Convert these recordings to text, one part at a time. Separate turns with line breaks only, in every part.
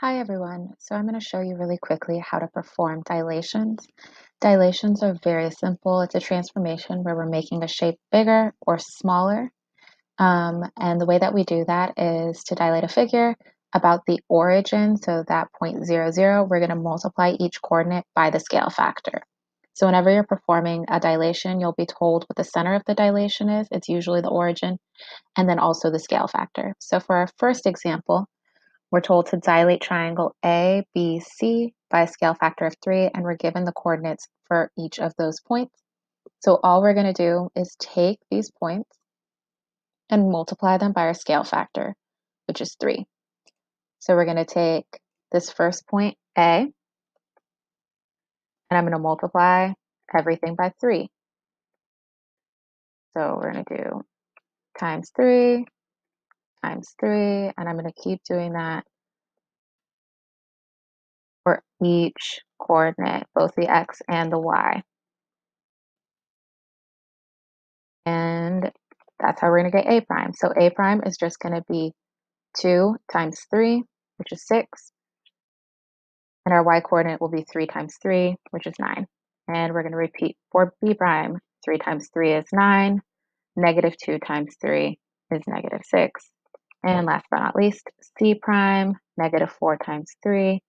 Hi everyone. So I'm going to show you really quickly how to perform dilations. Dilations are very simple. It's a transformation where we're making a shape bigger or smaller. And the way that we do that is to dilate a figure about the origin. So that point 0, 0, we're going to multiply each coordinate by the scale factor. So whenever you're performing a dilation, you'll be told what the center of the dilation is. It's usually the origin, and then also the scale factor. So for our first example, we're told to dilate triangle ABC by a scale factor of 3, and we're given the coordinates for each of those points. So all we're going to do is take these points and multiply them by our scale factor, which is 3. So we're going to take this first point, A, and I'm going to multiply everything by 3. So we're going to do times 3, times 3, and I'm going to keep doing that for each coordinate, both the x and the y. And that's how we're going to get A prime. So A prime is just going to be 2 times 3, which is 6. And our y coordinate will be 3 times 3, which is 9. And we're going to repeat for B prime. 3 times 3 is 9. Negative 2 times 3 is negative 6. And last but not least, C prime, negative 4 times 3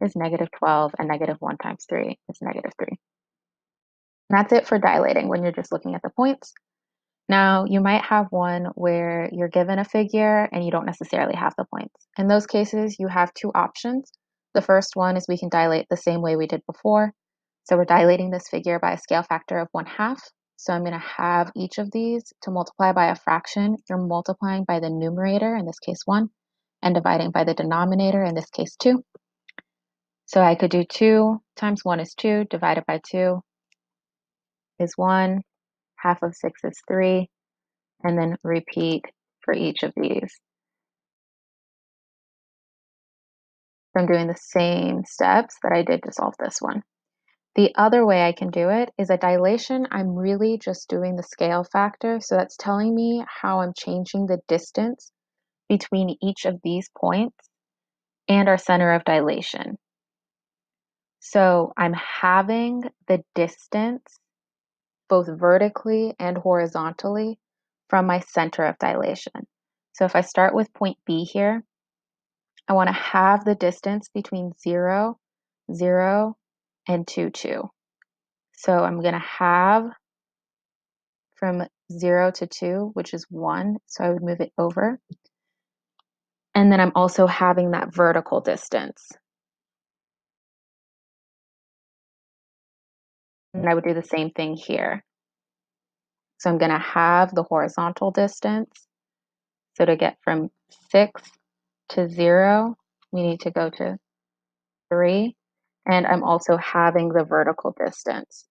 is negative 12, and negative 1 times 3 is negative 3. And that's it for dilating when you're just looking at the points. Now, you might have one where you're given a figure and you don't necessarily have the points. In those cases, you have two options. The first one is we can dilate the same way we did before. So we're dilating this figure by a scale factor of 1/2. So I'm going to have each of these to multiply by a fraction. You're multiplying by the numerator, in this case 1, and dividing by the denominator, in this case 2. So I could do 2 times 1 is 2, divided by 2 is 1. Half of 6 is 3. And then repeat for each of these. So I'm doing the same steps that I did to solve this one. The other way I can do it is a dilation. I'm really just doing the scale factor. So that's telling me how I'm changing the distance between each of these points and our center of dilation. So I'm having the distance both vertically and horizontally from my center of dilation. So if I start with point B here, I want to have the distance between 0, 0, and 2, 2. So I'm going to have from 0 to 2, which is 1, so I would move it over. And then I'm also having that vertical distance. And I would do the same thing here. So I'm going to have the horizontal distance. So to get from 6 to 0, we need to go to 3. And I'm also having the vertical distance.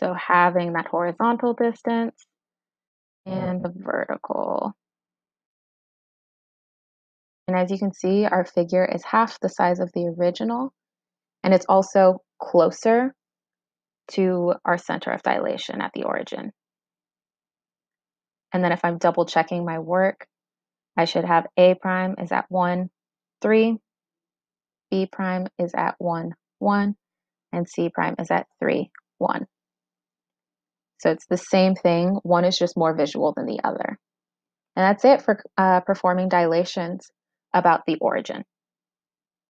So having that horizontal distance and the vertical. And as you can see, our figure is half the size of the original, and it's also closer to our center of dilation at the origin. And then if I'm double checking my work, I should have A prime is at 1, 3, B prime is at 1, 1, and C prime is at 3, 1. So it's the same thing. One is just more visual than the other. And that's it for performing dilations about the origin.